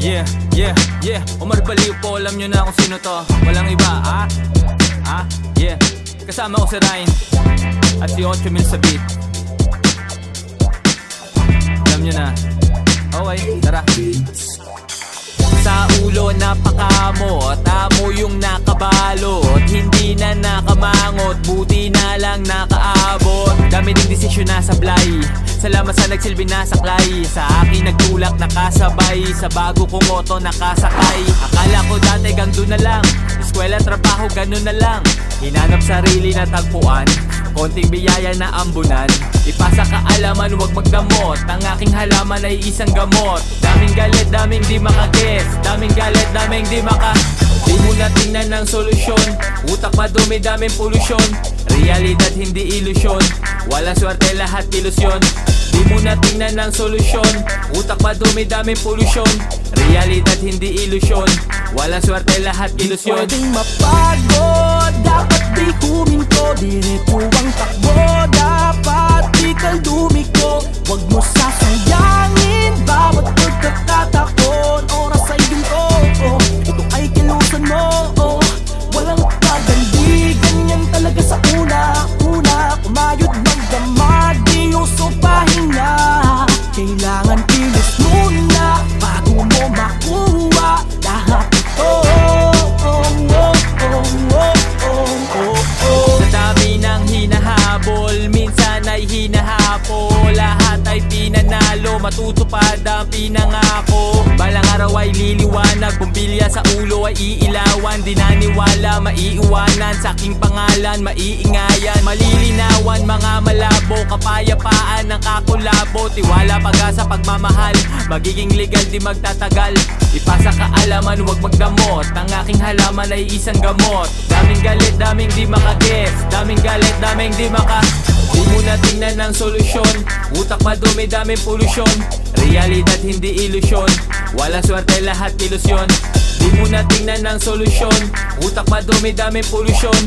Yeah, Omar Baliw po, alam nyo na kung sino to. Walang iba, yeah. Kasama ko si Ryan at si 8 mil sa beat. Alam nyo na. Okay, tara. Sa ulo napakamot, amo yung nakabalot, hindi na nakamangot, buti na lang nakaabot. Dami ding desisyon na sablay, salamat sa nagsilbi na saklay. Sa akin nagtulak nakasabay, sa bago kong moto nakasakay. Akala ko dati gang doon na lang, eskwela trabaho ganun na lang. Hinanap sarili na tagpuan, konting biyaya na ambunan. Ipasa kaalaman, huwag magdamot, ang aking halaman ay isang gamot. Daming galit, daming di makaguess, daming galit, daming di maka. Di mo na tingnan ng solusyon, utak madumi, daming polusyon. Realidad hindi ilusyon, wala swerte lahat ilusyon. Di mo na tingnan ng solusyon, utak madumi, daming polusyon. Realidad hindi ilusyon, wala swerte lahat ilusyon. Pwedeng mapagod, dapat di huminto, diretso ang takbo, dapat di kaldumiko. Huwag mo sasayangin bawat pagkakataon, oras ay ginto, ito ay kilusan mo, walang pagandi, ganyan talaga sa una, kumayod magdamag, di uso pahinga. Kailangan kilos muna bago mo makuha lahat ito. Sa dami ng hinahabol, minsan ay hinahapol, lahat ay pinanalo, matutupad ang pinangako. Balang araw ay liliwanag, bumbilya sa ulo ay iilawan. Di naniwala, maiiwanan, sa aking pangalan maiingayan. Malilinawan, mga malabo, kapayapaan ng kakulabo. Tiwala, pag-asa, pagmamahal, magiging legal, di magtatagal. Ipasa kaalaman, huwag magdamot, ang aking halaman ay isang gamot. Daming galit, daming di makaguess, daming galit, daming di maka. Di mo na tingnan ng solusyon, utak madumi, daming polusyon. Realidad hindi ilusyon, wala swerte lahat ilusyon. Di mo na tingnan ng solusyon, utak madumi, daming polusyon.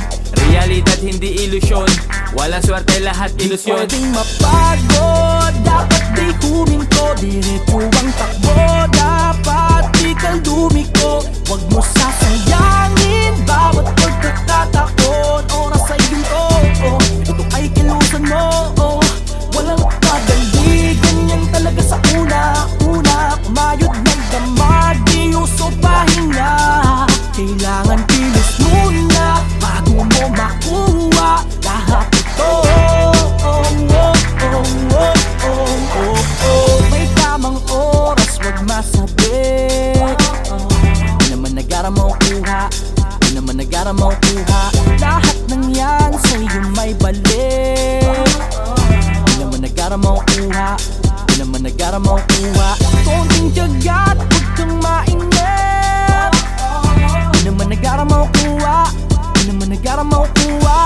Realidad hindi ilusyon, wala swerte lahat ilusyon. Pwedeng mapagod, dapat di huminto, diretso ang takbo, dapat di kaldumiko. Huwag mo sasayangin bawat pagkakataon, oras ay ginto, ito ay kilusan mo, walang pagandi, ganyan talaga sa una, kumayod magdamag, di uso pahinga. Kailangan kilos muna bago mo makuha lahat ito. May tamang oras, wag masabi, di naman nagara mo kuha, di naman nagara mo kuha. Lahat ng yan sa'yo may balik, di naman nagara mo kuha, di naman nagara mo kuha. Konting tiyaga at huwag kang mainip, di naman nagara mo kuha, di naman nagara mo kuha.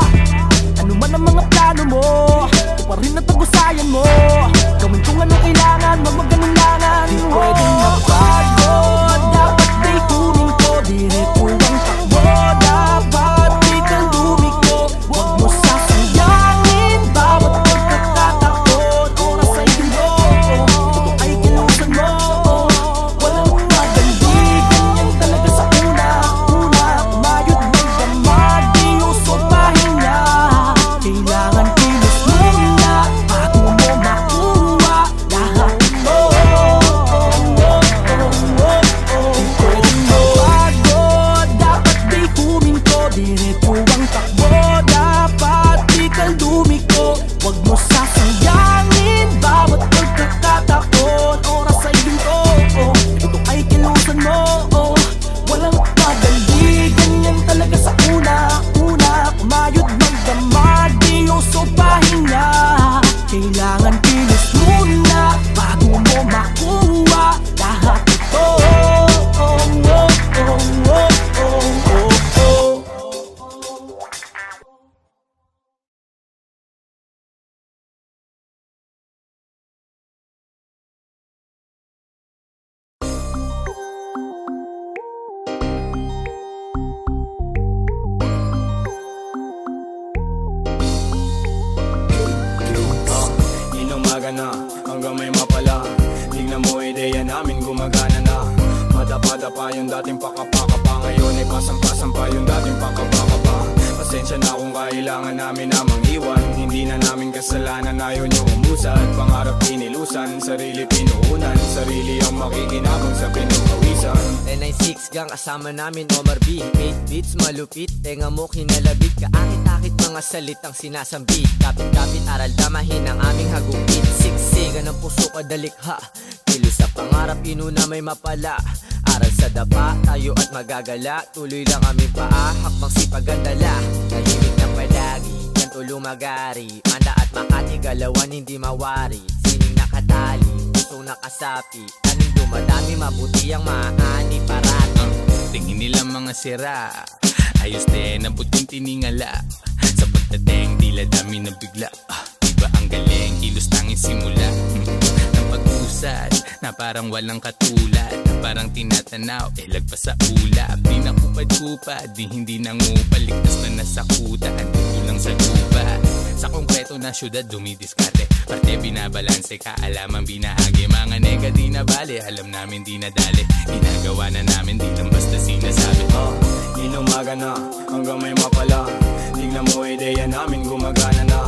Ano man ang mga plano mo, ito pa rin ang tagusayan mo. Gawin kung anong kailangan, wag maganulangan. Di pwedeng mapagod, dapat di huminto, diretso ang takbo, dapat di kaldumiko. Huwag mo sasayangin bawat pagkakataon, oras ay ginto, ito ay kilusan mo, walang magandi, ganyan talaga sa una, kumayod magdamag, di uso pahinga. Kailangan kilos muna bago mo makuha lahat ito. Di pwedeng mapagod, dapat di huminto, diretso ang takbo, dapat di kaldumiko. Huwag mo sasayangin bawat pagkakataon, oras ay ginto, ito ay kilusan mo, walang pagandi, ganyan talaga sa una, kumayod magdamag, di uso pahinga. Kailangan kilos muna bago mo makuha lahat ito. Inumaga na hanggang may mapala, tignan mo ideya namin gumagana na. Madapa-dapa yung dating pakapakapa, ngayon ay pasampa-sampa yung dating pakabakaba. Pasensya na kung kailangan namin na mangiwan, hindi na namin kasalanan, ayaw nyo umusad. Pangarap inilusan, sarili pinuunan, sarili ang makikinabang sa pinukawisan. 996 gang kasama namin Omar B, 8 beats malupit, tenga mo kinalabit, kaakit-akit mga salitang sinasambit, kapit-kapit aral damahin ang aming hagupit, siksigan ng puso kadalikha, kilos sa pangarap inuna may mapala. Aral sa dapa, tayo at magagala, tuloy lang aming paa, hakbang sipag at dala. Tahimik ng palagi, ganto lumagari, Manda at Makati, galawan hindi mawari. Sining nakatali, puso nakasapi, aning dumadami, mabuti ang maani parati. Tingin nila mga sira, ayos din ang puting tiningala. Sa pagdating, tila dami na bigla, iba ang galing, kilos tanging simula. Ng pag-usad, na parang walang katulad, na parang tinatanaw, lagpas sa ulap. Di na kupad-kupad, di hindi nangupal, ligtas na nasakutan, dito lang sa lupa. Sa konkreto na syudad dumidiskarte, parte binabalanse, kaalaman binahagi. Mga nega di na bale, alam namin di nadali, ginagawa na namin, di lang basta sinasabi. Inumaga na, hanggang may mapala, tignan mo ideya namin gumagana na.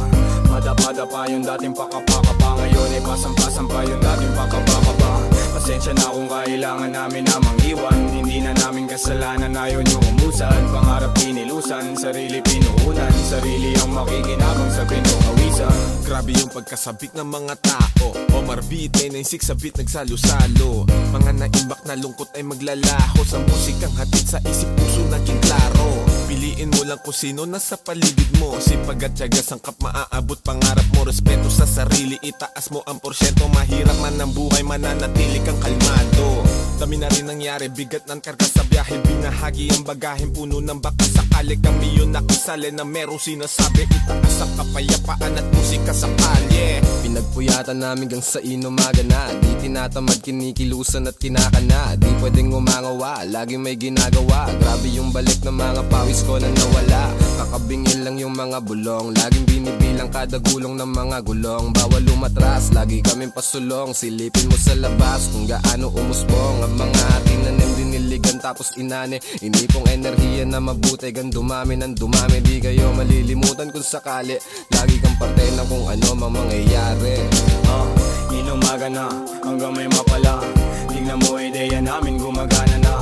Madapa-dapa yung dating pakapakapa, ngayon ay pasampa-sampa yung dating pakabakaba. Pasensya na kung kailangan namin na mangiwan, hindi na namin kasalanan, ayaw nyo umusad. Pangarap inilusan, sarili pinuunan, sarili ang makikinabang sa pinukawisan. Grabe yung pagkasabik ng mga tao, Omar B, 996 sa beat nagsalo-salo. Mga naimbak na lungkot ay maglalaho, sa musikang hatid sa isip puso naging klaro. Piliin mo lang kung sino nasa paligid mo, sipag at tiyaga sangkap maaabot pangarap mo. Respeto sa sarili, itaas mo ang porsyento, mahirap man ang buhay, mananatili kang kalmado. Dami na rin nangyari, bigat ng karga sa biyahe, binahagi ang bagahin, puno ng baka sakali. Kami yun nakisali na merong sinasabi, itaas ang kapayapaan at musika sa kalye. Pinagpuyatan namin gang sa inumaga na, di tinatamad, kinikilusan at kinakana. Di pwedeng umangawa, laging may ginagawa. Grabe yung balik ng mga pawis ko na nawala, kakabingin lang yung mga bulong, laging binibilang kada gulong ng mga gulong. Bawal lumatras, lagi kaming pasulong, silipin mo sa labas kung gaano umusbong ang mga tinanim, diniligan tapos inane. Inipong enerhiya na mabuti, gan dumami ng dumami. Di kayo malilimutan kung sakali, lagi kang parte ng kung ano mang mangyayari. Inumaga na, hanggang may mapala, tignan mo ideya namin gumagana na.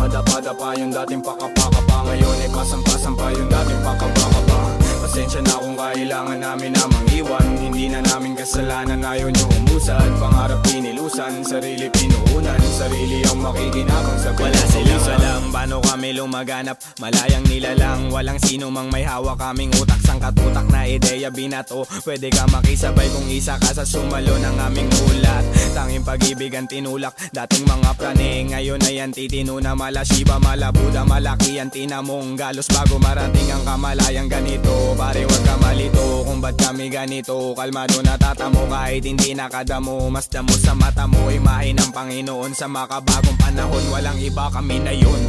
Madapa-dapa yung dating pakapakapa, ngayon ay pasampa-sampa yung dating pakabakaba. Pasensya na kung kailangan namin na mangiwan, hindi na namin kasalanan, ayaw nyo umusad. Pangarap inilusan, sarili pinuunan, sarili ang makikinabang sa pinukawisan. Wala silang alam, paano kami lumaganap, malayang nilalang, walang sino mang may hawak kaming utak. Sangkatutak na ideya binato, pwede ka makisabay kung isa ka sa sumalo ng aming ulat. Tanging pag-ibig ang tinulak, dating mga prane, ngayon ay antitino na mala Shiba, mala Buddha, malaki ang tinamong galos bago marating ang kamalayang ganito. Pare wag ka malito kung ba't kami ganito, kalmado natatamo kahit hindi nakadamo. Mas damo sa mata mo, imahe ng Panginoon sa makabagong panahon, walang iba kami na yun.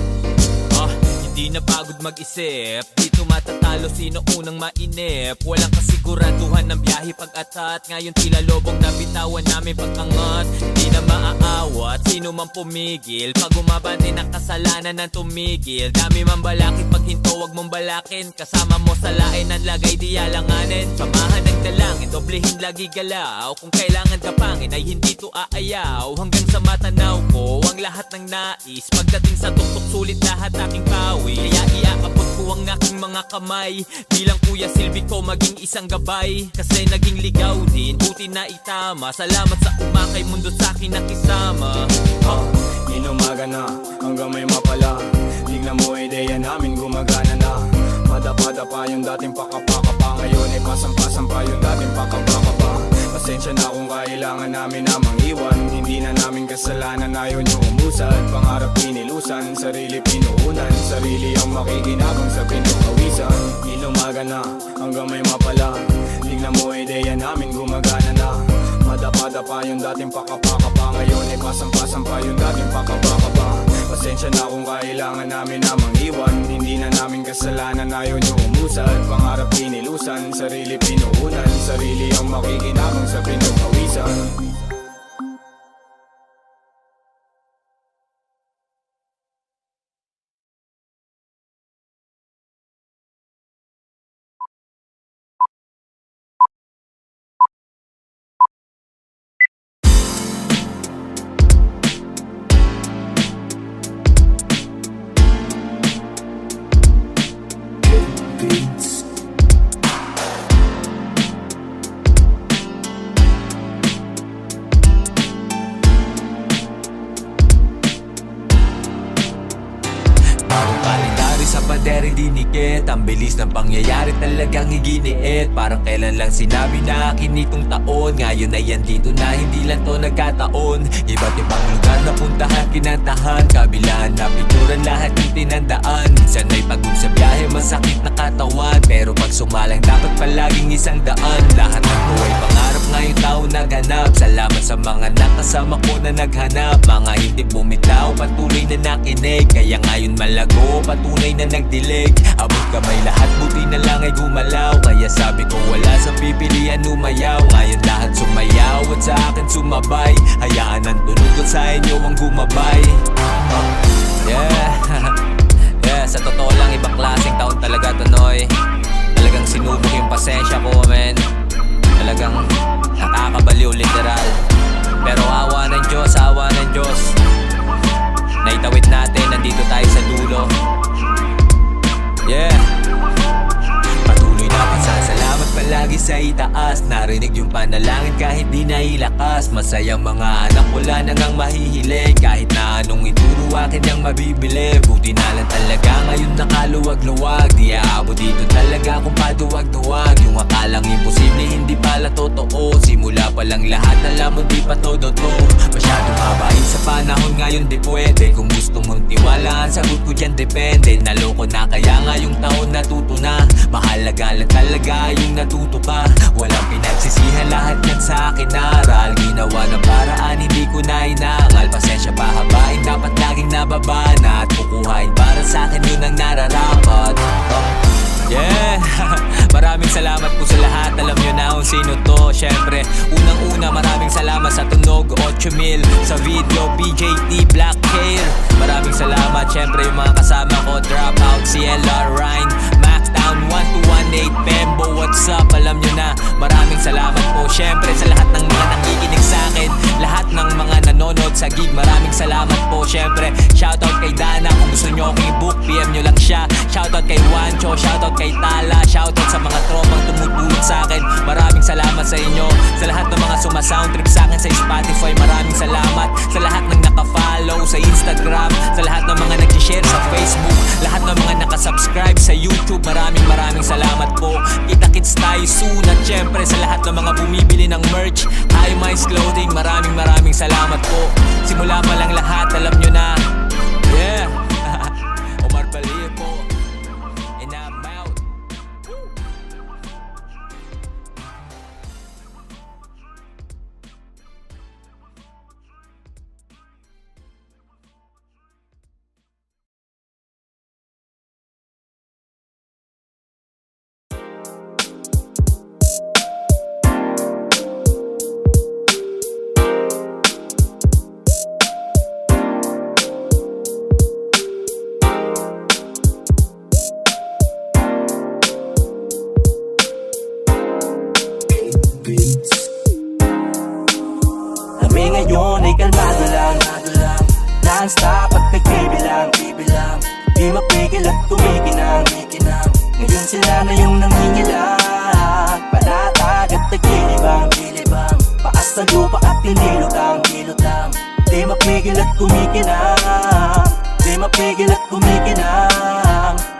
Hindi na pagod mag-isip, dito matatalo sino unang mainip. Walang kasiguraduhan ng biyahe pag-atat, ngayon tila lobong nabitawan namin pag-angat. Di na maaawat, sino man pumigil, pag umabante ng kasalanan ng tumigil. Dami man balakid, pag hinto wag mong balakin, kasama mo sa lain ang lagay di alanganin. Samahan ng dalangin, doblehin lagi galaw, kung kailangan ka pangin ay hindi to aayaw. Hanggang sa matanaw ko ang lahat ng nais, pagdating sa tuktok sulit lahat aking pawi. Kaya iakapot ko ang aking mga kamay, bilang kuya silbi ko maging isang gabay. Kasi naging ligaw din, buti na itama, salamat sa umakay mundo sa akin nakisama. Inumaga na, hanggang may mapala, tignan mo ideya namin gumagana na. Madapa-dapa yung dating pakapakapa, ngayon ay pasampa-sampa yung dating pakabakaba. Pasensya na kung kailangan namin na mangiwan, hindi na namin kasalanan, ayaw nyo umusad. Pangarap inilusan, sarili pinuunan, sarili ang makikinabang sa pinukawisan. Inumaga na, hanggang may mapala, tignan mo ideya namin gumagana na. Madapa-dapa yung dating pakapakapa, ngayon ay pasampa-sampa yung dating pakabakaba. Pasensya na kung kailangan namin na mangiwan, hindi na namin kasalanan, ayaw nyo umusad. Pangarap inilusan, sarili pinuunan, sarili ang makikinabang sa pinukawisan. nangyayari dinikit. Ang bilis ng pangyayari talagang higiniit. Parang kailan lang sinabi na akin itong taon. Ngayon ay andito na, hindi lang to nagkataon. Iba't ibang lugar na puntahan, kinantahan, kabilaan na picturan, lahat yung tinandaan. Minsan ay pagod sa biyahe, masakit na katawan, pero pag sumalang dapat palaging 100. Lahat ng buhay pangarap, ngayong taon naghanap. Salamat sa mga nakasama ko na naghanap. Mga hindi bumitaw, patuloy na nakinig. Kaya ngayon malago, patunay na nagdilig. Abot kamay lahat, buti na lang ay gumalaw. Kaya sabi ko wala sa pipilian umayaw. Ngayon lahat sumayaw at sa akin sumabay. Hayaan ang tunog at sa inyo ang gumabay. Yeah, sa totoo lang ibang klaseng taon talaga to, Noy. Talagang sinubok yung pasensya ko, men. Talagang nakakabaliw literal. Pero awa ng Diyos, awa ng Diyos. Naitawid natin, nandito tayo sa dulo. Yeah. Patuloy na pasasalamat palagi sa itaas. Narinig yung panalangin kahit di nailakas. Masayang mga anak, wala na ngang mahihilig. Kahit na anong ituro akin ang mabibili. Buti na lang talaga ngayon nakaluwag-luwag. Di aabot dito talaga kung paduwag-duwag. Yung akalang imposible hindi pala totoo. Simula pa lang lahat alam mo di pa todo to. Masyadong habain sa panahon ngayon di pwede. Kung gusto mong tiwalaan sagot ko dyan depende. Naloko na kaya nga yung taon natuto na. Mahalaga lang talaga yung natuto pa. Walang pinagsisihan lahat yan sa akin aral. Ginawa ng paraan hindi ko na inangal. Pasensya pahabain dapat laging nababana. At kukuhain para sa akin yun ang nararapat. Yeah. Maraming salamat po sa lahat. Alam nyo na kung sino to. Syempre, unang-una maraming salamat sa tunog 8,000. Sa video, PJT Black Hair. Maraming salamat. Syempre yung mga kasama ko, Dropout, CLR, Ryan, Maxdown 1218, Pembo, what's up? Alam nyo na, maraming salamat po. Syempre sa lahat ng mga nakikinig sa akin, lahat ng mga nanonood sa gig, maraming salamat po. Syempre, shoutout kay Dana. Kung gusto nyo akong i-book, PM nyo lang siya. Shoutout kay Juancho, shoutout kay Tala, shoutout sa mga tropang tumutulong sa akin. Maraming salamat sa inyo. Sa lahat ng mga sumasoundtrip sa akin sa Spotify, maraming salamat. Sa lahat ng nakafollow sa Instagram, sa lahat ng mga nag-share sa Facebook, lahat ng mga nakasubscribe sa YouTube, maraming salamat po. Kita-kits tayo soon. At syempre sa lahat ng mga bumibili ng merch, High Minds Clothing, maraming salamat po. Simula pa lang lahat, alam nyo na. Yeah. Omar Balia po. And I'm out. Kami ngayon ay kalmado lang, non-stop at nagbibilang. Di mapigil at kumikinang. Ngayon sila na yung nangingilang. Panatag at nagilibang. Paas sa lupa at tinilutang. Di mapigil at kumikinang.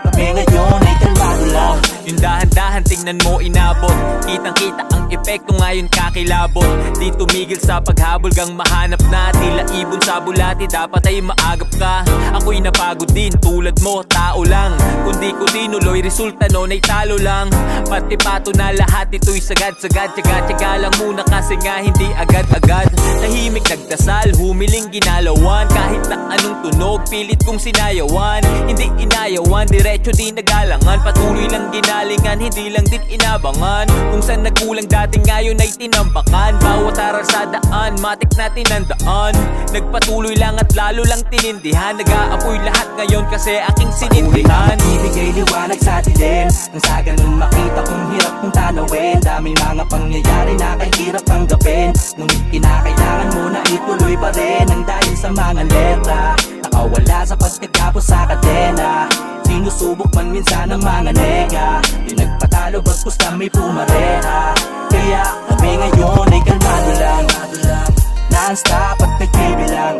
Kami ngayon ay kalmado lang. Yung dahan-dahan tingnan mo inabot. Kitang-kita ang epekto ngayon kakilabot. Di tumigil sa paghabol gang mahanap na. Tila ibon sa bulati dapat ay maagap ka. Ako'y napagod din tulad mo, tao lang. Kundi ko dinuloy, resulta nun ay talo lang. Pati pato na lahat ito'y sagad-sagad. Tsaga-tsaga lang muna kasi nga hindi agad-agad. Tahimik nagdasal, humiling ginalawan. Kahit na anong tunog, pilit kong sinayawan. Hindi inayawan, diretso di nagalangan. Patuloy lang ginalingan, hindi lang din inabangan. Kung saan nagkulang dati ngayon ay tinambakan. Bawat aral sa daan, matik na tinandaan. Nagpatuloy lang at lalo lang tinindihan. Nag-aapoy lahat ngayon kasi aking sinindihan. Ibigay liwanag sa dilim. Nang sa ganun makita kung hirap kong tanawin. Daming mga pangyayari na kahirap tanggapin. Ngunit kinakailangan mo na ituloy pa rin. Nang dahil sa mga letra nakawala sa pagkagapos sa kadena. Sinusubok man minsan ang mga nega. Di nagpatalo bagkus na may pumareha. Kaya kami ngayon ay kalmado lang, non-stop at nagbibilang.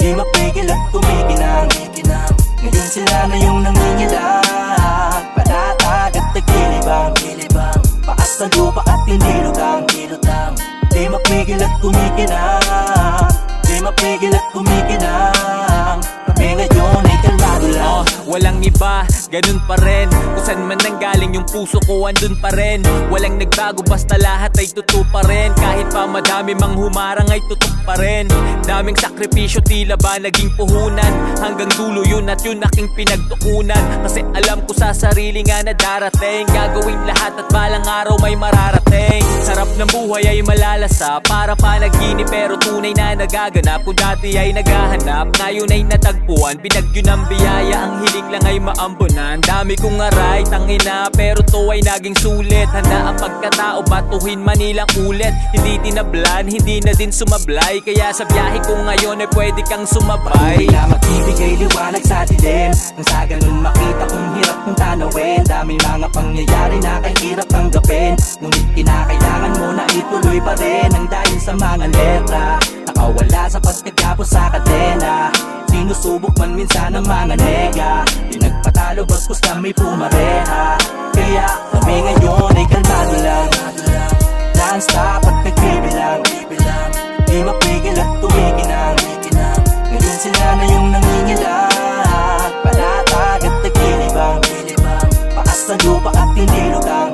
Di mapigil at kumikinang. Ngayon sila na yung nangingilang, panatag at nagkilibang, paas na lupa at tinilutang, di mapigil at kumikinang, di mapigil at kumikinang. Kami ngayon ay kalmado lang. Walang iba, ganun pa rin. Kung saan man nanggaling yung puso ko, andun pa rin. Walang nagbago, basta lahat ay totoo pa rin. Kahit pa madami mang humarang ay tutok pa rin. Daming sakripisyo, tila ba naging puhunan. Hanggang dulo yun at yun aking pinagtukunan. Kasi alam ko sa sarili nga na darating, gagawin lahat at balang araw may mararating. Sarap ng buhay ay malalasa, para panaginip pero tunay na nagaganap. Kung dati ay naghahanap, ngayon ay natagpuan. Binagyo ng biyaya, ang hiling lang ay maambunan. Dami kong aray, tangina, pero to ay naging sulit. Handa ang pagkatao, batuhin Manilang ulit. Hindi tinablan, hindi na din sumablay. Kaya sa biyahe ko ngayon ay pwede kang sumabay. Wala magbibigay liwanag sa dilim, nang sa ganun makita kung hirap kong tanawin. Daming mga pangyayari na kahirap tanggapin, ngunit kinakailangan mo na ituloy pa rin. Ang dahil sa mga letra, nakawala sa pagkagapos sa kadena. Sinusubok man minsan ang mga nega, di nagpatalo bastos na may pumareha. Kaya kami ngayon ay kalmado lang, non-stop at nagbibilang, di mapigil at tumikinang. Ngayon sila na yung nangingilang, panatag at nagkilibang, paas na lupa at tinilutang,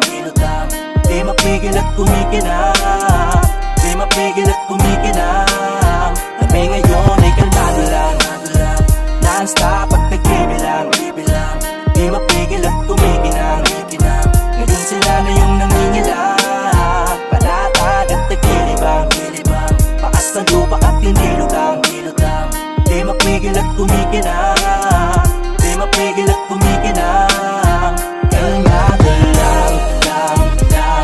di mapigil at kumikinang, di mapigil at kumikinang. Kami ngayon ay kalmado lang, non-stop at nagbibilang, di mapigil at tumikinang. Ngayon sila na yung nangingilang, panatag at nagkilibang, paas na lupa at tinilutang, di mapigil at kumikinang, di mapigil at kumikinang. Kalmado lang, kalmado lang,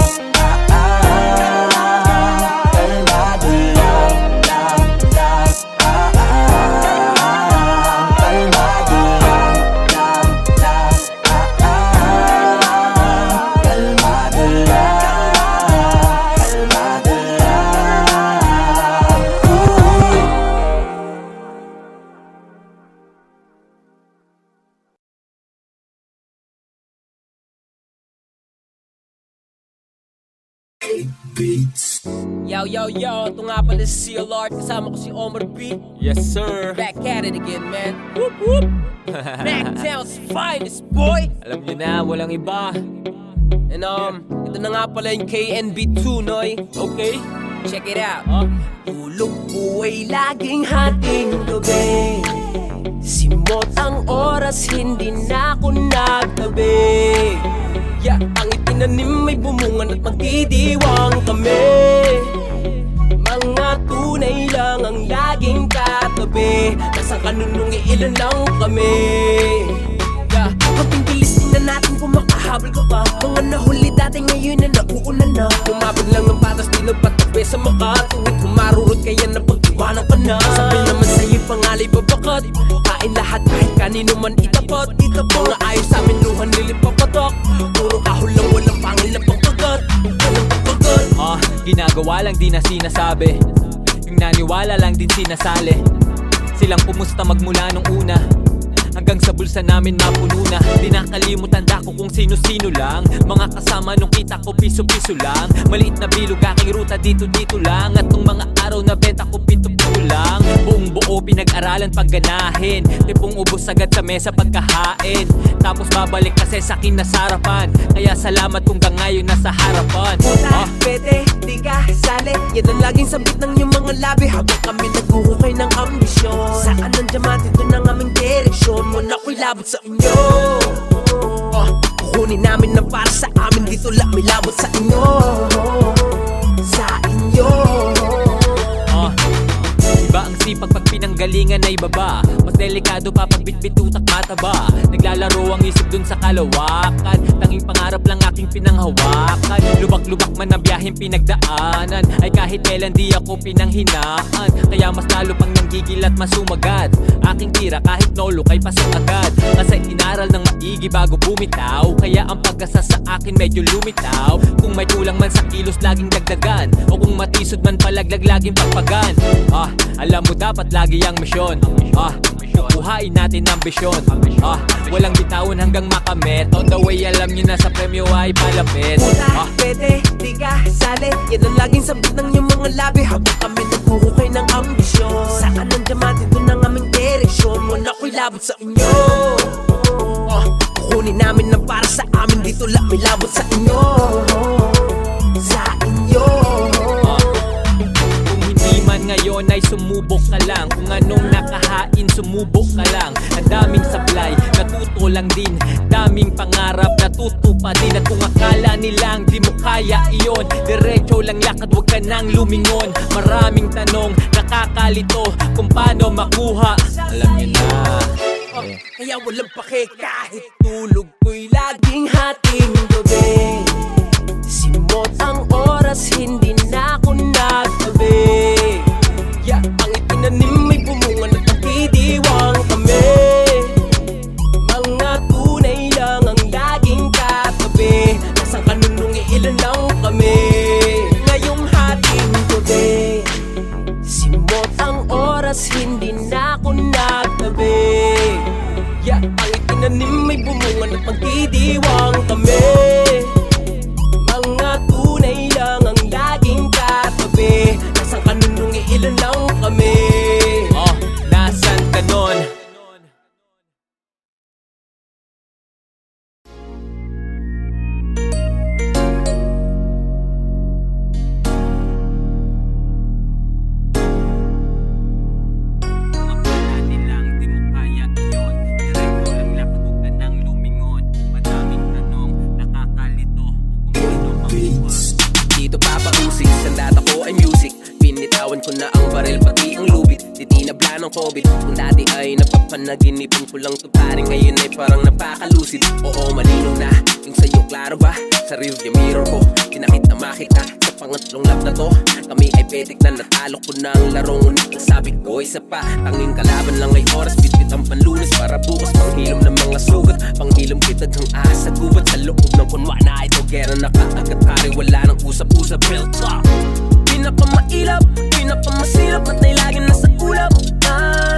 Yo, ito nga pala si CLR, kasama ko si Omar B. Yes sir. Back at it again, man. Whoop whoop. Backtown's finest, boy. Alam nyo na, walang iba. And ito na nga pala yung KNB2, noy. Okay, check it out. Tulog ko ay laging hating gabi, simot ang oras, hindi na ako nagtabi. Ang itinanim may bumungan at magdidiwang kami. Mga tunay lang ang laging katabi, nasa kanunong ilan lang kami. Hanggang bilis din na natin kung makahabol ka pa. Mga nahuli dati ngayon na nauuna na. Lumabag lang ng patas, di nagpatabi sa makatuwid. Humarurot kaya na pag-iwanan ka na. Sabi naman sa'yo'y pangalay babakat, kain lahat kahit kanino man itapat. Mga ayos sa amin luhan nilipapatak, puro kahol lang walang pangil na pagkagat. Ginagawa lang di na sinasabi, yung naniwala lang din sinasali. Silang pumusta magmula nung una, hanggang sa bulsa namin mapuno na. Di nakalimutan ko kung sino-sino lang, mga kasama nung kita ko piso-piso lang. Maliit na bilog aking ruta dito-dito lang, at nung mga araw na benta ko pito-pito lang. Buong buo pinag-aralan pagganahin, tipong ubos agad sa mesa pagkahain. Tapos babalik kasi sa akin na sarapan, kaya salamat kung ngayon nasa harapan. Pwede, di ka sali, yan ang laging sabit ng iyong mga labi, habang kami naghuhukay ng ambisyon. Saan ang diamante, doon ang aming direksyon. Muna ko'y labot sa inyo, kukunin namin ng para sa amin. Dito lang may labot sa inyo, sa inyo. Iba ang sipag pag pinanggalingan ay baba, mas delikado pa pag bitbit utak mataba. Naglalaro ang isip dun sa kalawakan, tanging pangarap lang aking pinanghawakan. Lubak-lubak man ang biyaheng pinagdaanan, ay kahit kailan di ako pinanghinaan. Kaya mas lalo pang nanggigil at masumagad aking tira kahit nolo kay pasok agad. Kasi inaral ng maigi bago bumitaw, kaya ang pag-asa sa akin medyo lumitaw. Kung may kulang man sa kilos laging dagdagan, o kung matisod man palaglag laging pagpagan. Alam mo dapat lagi ang misyon. Kukuhain natin ang bisyon. Walang bitawan hanggang makamit. On the way alam nyo na sa premyo ay palapit. Pwede, di ka sali. Yan ang laging sabit ng iyong mga labi. Habang kami naghuhukay ng ambisyon. Sa kanang diamante, doon ang aming direksyon. Wala ko'y labot sa inyo. Kukunin namin ng para sa amin. Dito lang may labot sa inyo. Sa inyo. Kung hindi man ngayon ay sumubok ka lang. Kung anong nakahain sumubok ka lang. Ang daming supply, natuto lang din. Daming pangarap, natutupa din. At kung akala nilang di mo kaya iyon, diretso lang lakad, huwag ka nang lumingon. Maraming tanong, nakakalito kung paano makuha. Alam nyo na. Kaya walang pake kahit tulog ko'y laging hating gabi. Simot ang oras, hindi na ako nagtabi. Ang itinanim may bumungan at nagdidiwang kami. Mga tunay lang ang laging katabi. Nasang kanunong ilan lang kami. Ngayong hating gabi, simot ang oras, hindi na ako nagtabi. Ang itinanim may bumungan at magdidiwang kami. Mga tunay lang ang laging katabi. Nasang kanunong ilan lang kami. Nasan ka nun? Ko na ang baril pati ang lubid. Titinabla ng COVID. Kung dati ay napapanaginipan ko lang to pare, ngayon ay parang napakalusid. Oo, malinaw na yung sa'yo, klaro ba? Sa rearview mirror ko, tinakit na makita. Sa pangatlong lap na to, kami ay petik na natalo ko na ang laro. Ngunit ang sabi ko, isa pa, tanging kalaban lang ay oras. Bitbit ang panlunas para bukas panghilom ng mga sugat. Panghilom kitag hang asa gubat. Sa loob ng kunwa na ito, gera nakaagat pare, wala nang usap-usap. Real talk. Pinapamailap, pinapamasilap at nailagin na sa ulap.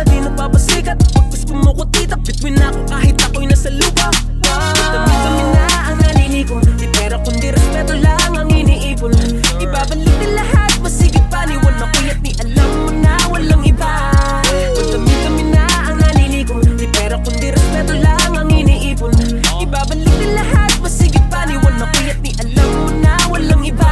Di napapasikat, pag gusto mo ko titak. Between ako kahit ako'y nasa lupa. Dami-dami na ang nalilikom. Di pera kundi respeto lang ang iniipon. Ibabalik din lahat, masigit pa ni Juan Makuy at ni alam mo na walang iba. Dami-dami na ang nalilikom. Di pera kundi respeto lang ang iniipon. Ibabalik din lahat, masigit pa ni Juan Makuy at ni alam mo na walang iba.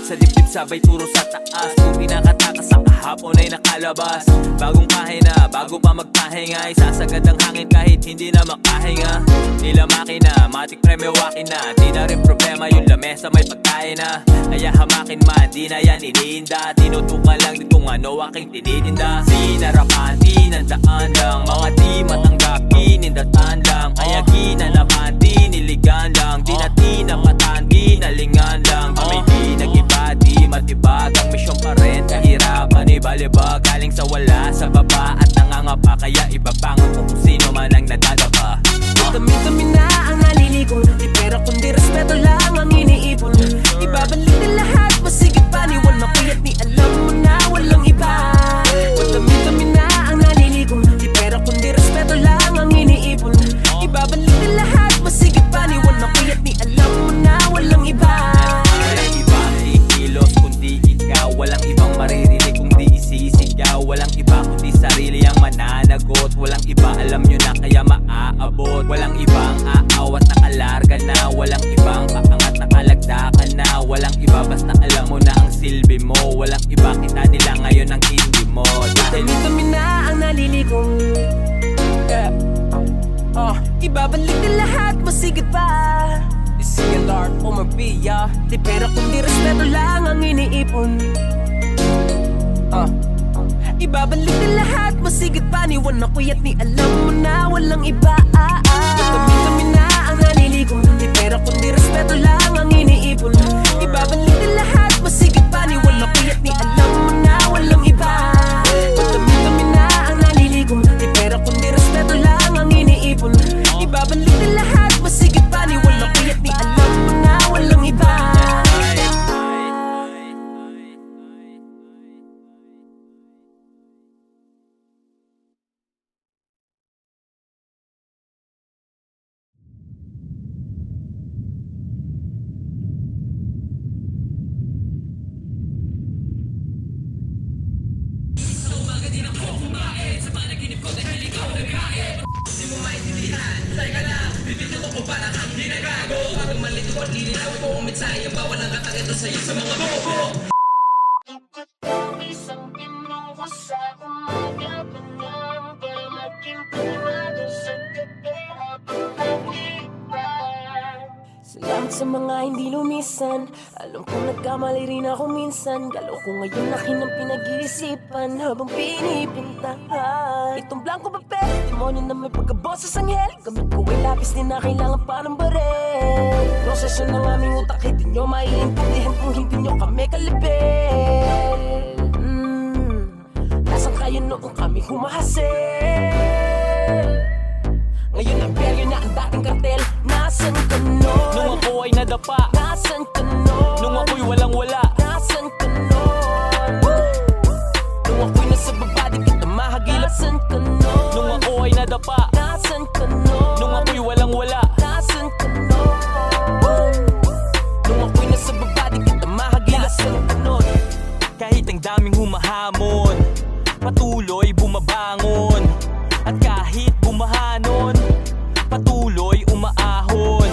Sa dibdib sabay turo sa taas. Kung pinakatakas sa kahapon ay nakalabas. Bagong pahina, bago pa magpahinga, isasagad ang hangin kahit hindi na makahinga. Nila makina, matik premyo wakin na. Di na rin problema yung lamesa may pagkain na. Kaya hamakin man, di na yan iniinda. Tinutukan lang din kung ano aking tinitinda. Sinarapan, tinandaan lang. Mga di matanggap, pinindatan lang. Kaya ginanapan, diniligan lang. Di na tinapatan, ginalingan lang. Kami di nag-iba, di matibag. Ang misyon pa rin, kahirapan, ibalibag. Galing sa wala, sa baba at nangangapa. Kaya ibabangon kung sino man ang nadadapa. Dami-dami na ang nalilikong. Di pera kundi respeto lang ang iniipon. Ibabalik din lahat, masigit pa ni Juan Makuy at ni alam mo na walang iba. Dami-dami na ang nalilikong. Di pera kundi respeto lang ang iniipon. Ibabalik din lahat, masigit pa ni Juan Makuy at ni alam mo na walang iba. Walang iba ikilos kundi ikaw. Walang ibang maririnig kundi isisigaw. Walang iba kundi sarili ang mananagot. Walang iba alam nyo na kaya maaabot. Walang ibang aawat nakalarga na. Walang ibang pakangat nakalagdakan na. Walang iba basta alam mo na ang silbi mo. Walang iba kita nila ngayon ang hindi mo. Dami-dami na ang nalilikong. Ibabalik din lahat, masigit pa. CLR, Omar B, di pera kundi respeto lang ang iniipon. Ibabalik din lahat, masigit pa ni Juan Makuy at ni alam mo na walang iba. Dami-dami na ang nalilikong. Di pera kundi respeto lang ang iniipon. Ibabalik din lahat, masigit pa ni Juan Makuy at ni alam mo na walang iba. Dami-dami na ang nalilikong. Di pera kundi respeto lang ang iniipon. Ibabalik din lahat, masigit pa ni Juan Makuy at ni alam mo na walang iba. Salamat sa mga hindi lumisan. Alam kong nagkamali rin ako minsan. Galaw ko ngayon akin ang pinag-iisipan habang pinipintahan itong blanco papel, demonyo na may pagkaboses anghel. Gamit ko ay lapis, di na kailangan pa ng barel. Proseso ng aming utak, hindi nyo maiintindihan kung hindi nyo kami kalibel. Nasaan kayo noong kami humahasil? Ngayon imperyo na ang dating kartel. Nasaan ka nun? Nung ako ay nadapa. Nasaan ka nun? Nung ako'y walang-wala. Nasaan ka nun? Nung ako'y nasa baba, di kita mahagilap. Nasaan ka nun? Nung ako ay nadapa. Nasaan ka nun? Nung ako'y walang-wala. Nasaan ka nun? Nung ako'y nasa baba, di kita mahagilap. Nasaan ka nun? Kahit ang daming humahamon, patuloy bumabangon. At kahit bumahanon, patuloy umaahon.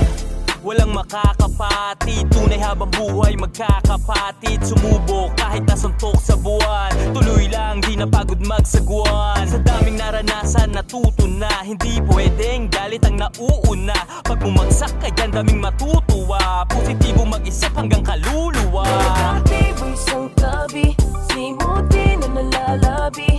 Walang makakapatid, tunay habang buhay magkakapatid. Sumubok kahit nasuntok sa buwan, tuloy lang di napagod magsagwan. Sa daming naranasan natuto na, hindi pwedeng galit ang nauuna. Pag bumagsak ka dyan daming matutuwa, positibo mag-isip hanggang kaluluwa. Negatibo isang tabi, simuti na nalalabi.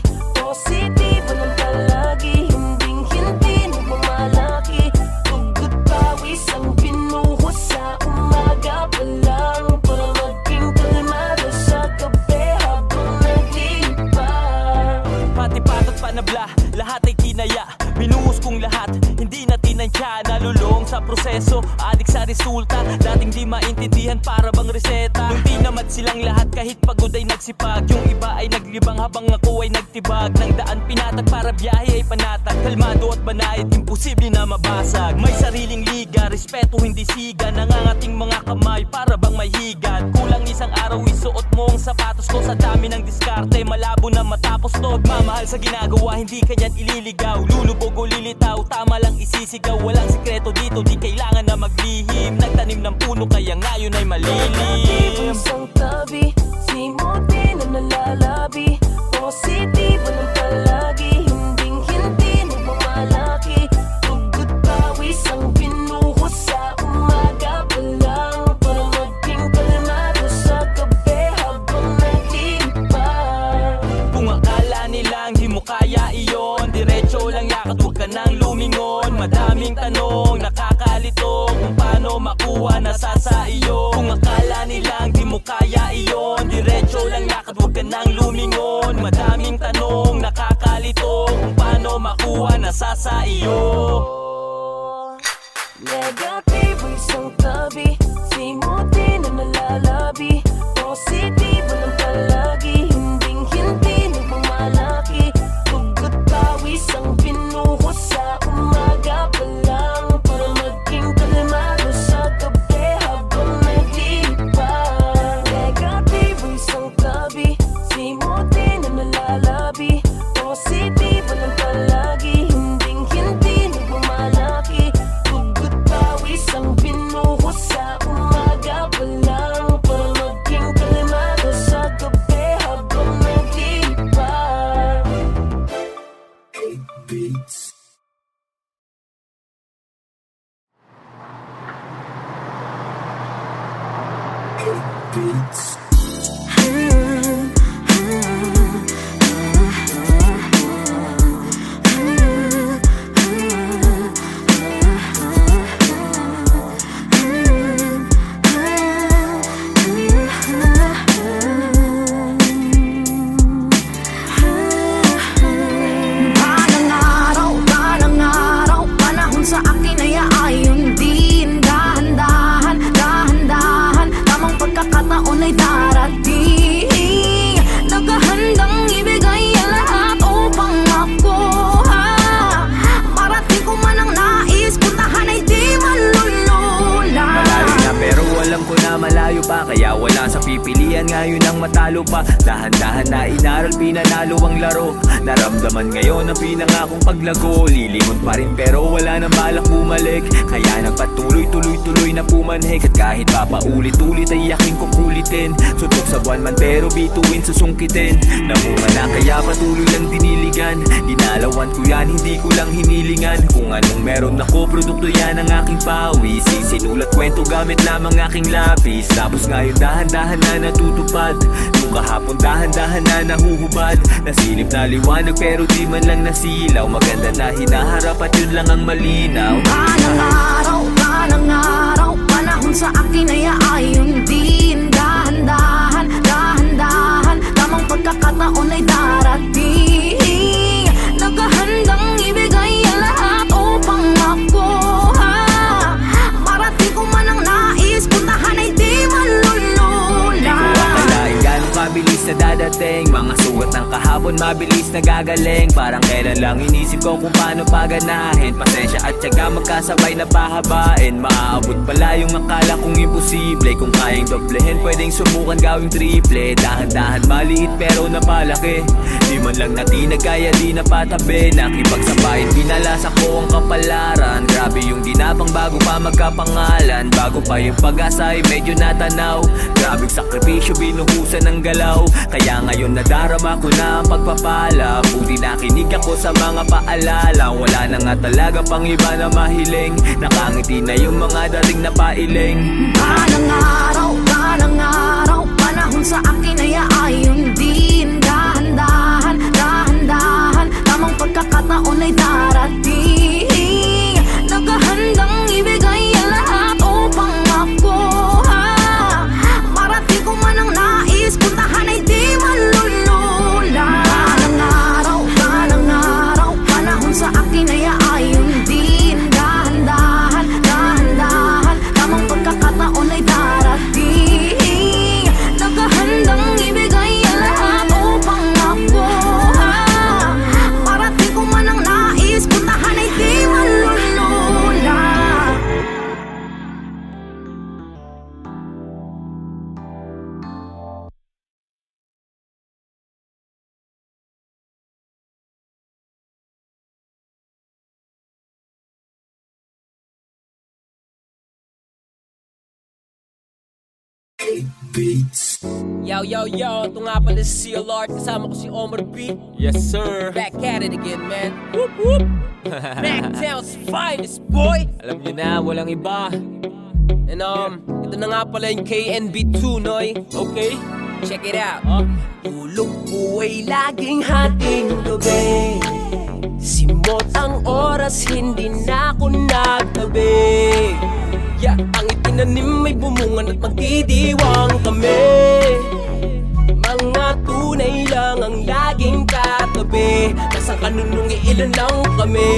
Positibo ng palagi, hinding-hindi nagmamalaki. Tugot pawis ang binuhos sa umaga pa lang, para maging kalmado sa gabi habang naglipas. Pati patot panabla, lahat ay kinaya. Binuhos kong lahat, hindi na tinansya. Nalulong sa proseso, adik sa resulta. Dating di maintindihan para bang reseta. Nung tinamat silang lahat kahit pagod ay nagsipag. Yung iba ay naglibang habang ako ay nagtibag. Nang daan pinatag para biyahe ay panatag. Kalmado at banayad, imposible na mabasag. May sariling liga, respeto hindi siga. Nangangating mga kamay para bang may higat. Kulang isang araw isuot mo ang sapatos ko. Sa dami ng diskarte, malabo na matapos to. Mamahal sa ginagawa, hindi kanyan ililigaw. Lulubog o lilitaw, tama lang isisigaw. Walang sikreto dito, di kailangan na maglihim. Nagtanim ng puno, kaya ngayon ay malilim. Isang tabi, simuti na nalalabi. Positibo ng palagi, hinding-hindi nagmamalaki. Tugot pawis ang binuhos sa umaga pa lang, para maging kalmado sa gabi habang naglipas. Kung akala nilang di mo kaya iyon, diretso lang lakad, huwag ka nang lumingon. Madaming tanong, nakakalito, kung paano makuha nasa sa iyo. Kung akala nilang di mo kaya iyon, diretso lang lakad, huwag ka nang lumingon. Madaming tanong, nakakalito, kung paano makuha nasa sa iyo. Negatibo isang tabi, simuti na nalalabi. Positibo ng palagi, hinding-hindi nagmamalaki. Tugot pawis ang binuhos sa umaga pa lang, para maging kalmado sa gabi habang naglipas. Negatibo isang tabi, simuti na nalalabi. Positibo ng palagi, hinding-hindi nagmamalaki. Tugot pawis ang binuhos sa umaga pa lang, para maging kalmado sa gabi habang naglipas. Balang araw, panahon sa akin ay aayon din. Dahan-dahan, dahan-dahan, tamang pagkakataon ay dahan. kakayahan ngayon ang matalo pa. Dahan-dahan na inaral, pinanalo ang laro. Naramdaman ngayon ang pinangakong paglago. Lilingon pa rin pero wala nang balak bumalik. Kaya nagpatuloy, tuloy-tuloy na pumanhik. At kahit papaulit-ulit ay yaking kukulitin. Suntok sa buwan man pero bituin susungkitin. Namunga na kaya patuloy lang diniligan. Dinalawan ko yan, hindi ko lang hinilingan. Kung anong meron ako, produkto yan ang aking pawis. Sinulat kwento gamit lamang aking lapis. Tapos ngayon dahan-dahan na natutupad. Nung kahapon dahan-dahan na nahuhubad. Nasilip na liwanag pero di man lang nasilaw. Maganda na hinaharap at yun lang ang malinaw. Kanang araw, panahon sa akin ay ayon din. Dahan-dahan, dahan-dahan, tamang pagkakataon ay darating. Nakahandang ibigay ang lahat upang makuha. Marating ko man ang nais, puntahan ay di malulula. Di ko akalain gano'ng kabilis na dadating. Mga sugat ng kahapon mabilis na gagaling. Parang kailan lang inisip ko kung paano paganahin. Pasensya at tiyaga magkasabay na pahabain. Maaabot pala yung akala kong imposible. Kung kayang doblehin pwedeng subukan gawing triple. Dahan-dahan maliit pero napalaki. Di man lang natinag kaya di napatabi. Nakipagsabayin pinalasa ko ang kapalaran. Grabe yung dinabang bago pa magkapangalan. Bago pa yung pag-asa ay medyo natanaw. Grabing sakripisyo binuhusan ng galaw. Kaya ngayon nadarama ko na ang pagpapala. Buti nakinig ako sa mga paalala. Wala na nga talaga pang iba na mahiling. Nakangiti na yung mga dating na pailing. Kanang araw, panahon sa akin ay ayon din. Dahan-dahan, dahan-dahan, tamang pagkakataon ay darating. Nakahandang ibigay ang lahat upang makuha. Marating ko man ang nais, puntahan ay di malulula. Kanang araw, panahon sa akin ay ayon din. Dahan-dahan, dahan-dahan, tamang pagkakataon ay darating. Nakahandang ibigay ang lahat upang makuha. Marating ko man ang nais, puntahan ay di malulula. Yo, ito nga pala si CLR. Kasama ko si Omar B. Yes sir. Back at it again, man. Whoop, whoop. Mactown's finest, boy. Alam nyo na, walang iba. And ito na nga pala yung KNB2, noy. Okay. Check it out. Tulog ko ay laging hating gabi. Simot ang oras, hindi na ako nagtabi. Yeah, ang itinanim ay bumungan at magdidiwang kami. Mga tunay lang ang laging katabi. Nasa kanunong iilan lang kami.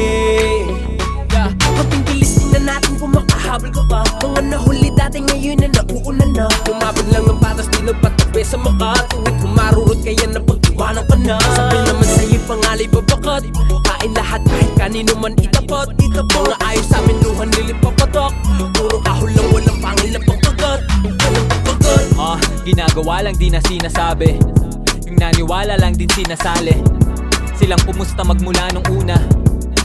Yeah, kaping bilis din na natin kung makahabol ka pa. Mga nahuli dati ngayon na nauunan na. Lumabad lang ng patas, di nagpatabi sa makatuwid. Kung marurot kaya na pag-iwanan ka na. Sabi naman sa'yo'y pangalay babakat. Kain lahat kahit kanino man itapat. Mga ayos sa amin luhan nilipapatok. Puro kahol lang walang pangil na pagkagat. Walang pagkagat. Ginagawa lang di na sinasabi. Yung naniwala lang din sinasali. Silang pumusta magmula nung una.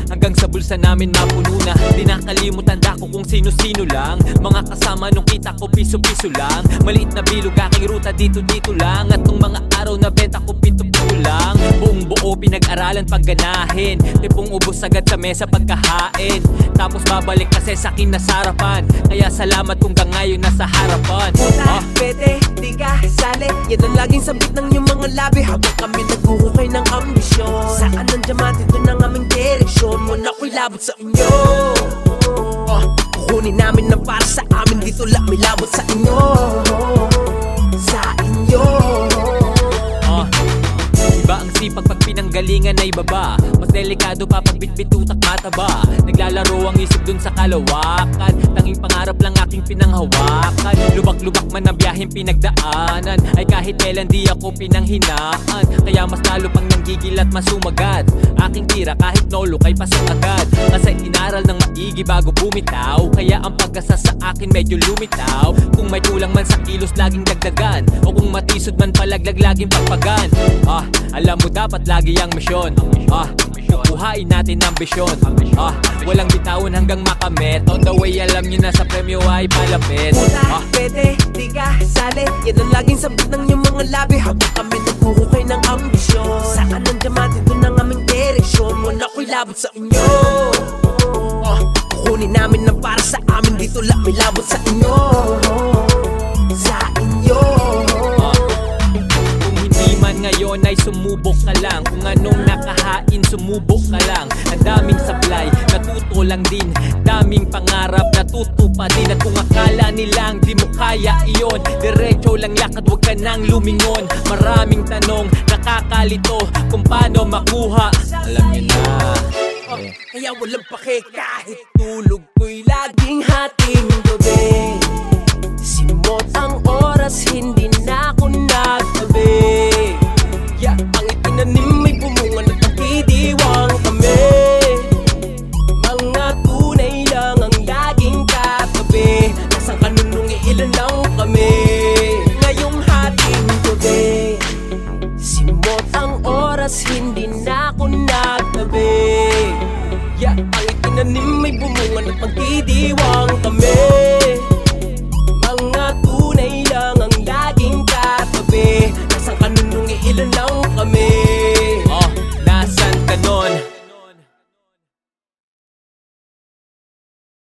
Hanggang sa bulsa namin mapuno na. Di nakalimutan ko kung sino-sino lang. Mga kasama nung kita ko piso-piso lang. Maliit na bilog aking ruta dito-dito lang. At nung mga araw na benta ko pito-pito lang. Buong buo pinag-aralan pagganahin. Tipong ubos agad sa mesa pagkahain. Tapos babalik kasi sa akin na sarapan. Kaya salamat kung hanggang ngayon nasa harapan. Puta, pwede, di ka sali. Yan ang laging sabit ng iyong mga labi. Habang kami naghuhukay ng ambisyon. Saan ang diamante, doon ang aming direksyon. Muna ko'y labot sa inyo. Kukunin namin na para sa amin. Dito lang may labot sa inyo. Sa inyo. Iba ang sipag pag pinanggalingan ay baba. Mas delikado pa pag bitbitutak mataba. Naglalaro ang isip dun sa kalawakan. Tanging pangarap lang aking pinanghawakan. Lubak-lubak man ang biyaheng pinagdaanan. Ay kahit kailan di ako pinanghinaan. Kaya mas lalo pang magigil at masumagat. Aking tira kahit nolo kay pasang agad. Kasi inaral ng maigi bago bumitaw, kaya ang pag-asa sa akin medyo lumitaw. Kung may kulang man sa kilos laging dagdagan, o kung matisod man palaglag laging pagpagan. Alam mo dapat lagi ang misyon. Kukuhain natin ang bisyon. Walang bitawan hanggang makamit. On the way alam nyo na sa premyo ay palapit. Puta, pwede, di ka sali. Yan ang laging sabit ng iyong mga labi. Habang kami nagkuhukay ng ambisyon. Saan ang diamante doon ang aming direksyon. Wala ko'y labot sa inyo. Kukunin namin ng para sa amin. Dito lang may labot sa inyo. Sa inyo. Kung hindi man ngayon ay sumubok ka lang. Kung anong nakahain sumubok ka lang. Ang daming supply, natuto lang din. Daming pangarap, natuto pa din. At kung akala nilang di mo kaya iyon, diretso lang lakad, huwag ka nang lumingon. Maraming tanong, nakakalito kung paano makuha. Alam nyo na. Kaya walang pake kahit tulog ko'y laging hating gabi. Simot ang oras, hindi na ako nagtabi. Ang itinanim may bumunga at nagdidiwang kami. Mga tunay lang ang laging katabi. Nasang kanunong iilan lang kami. Ngayong hating gabi, simot ang oras, hindi na ako nagtabi. Ang itinanim may bumunga at magdidiwang kami. Mga tunay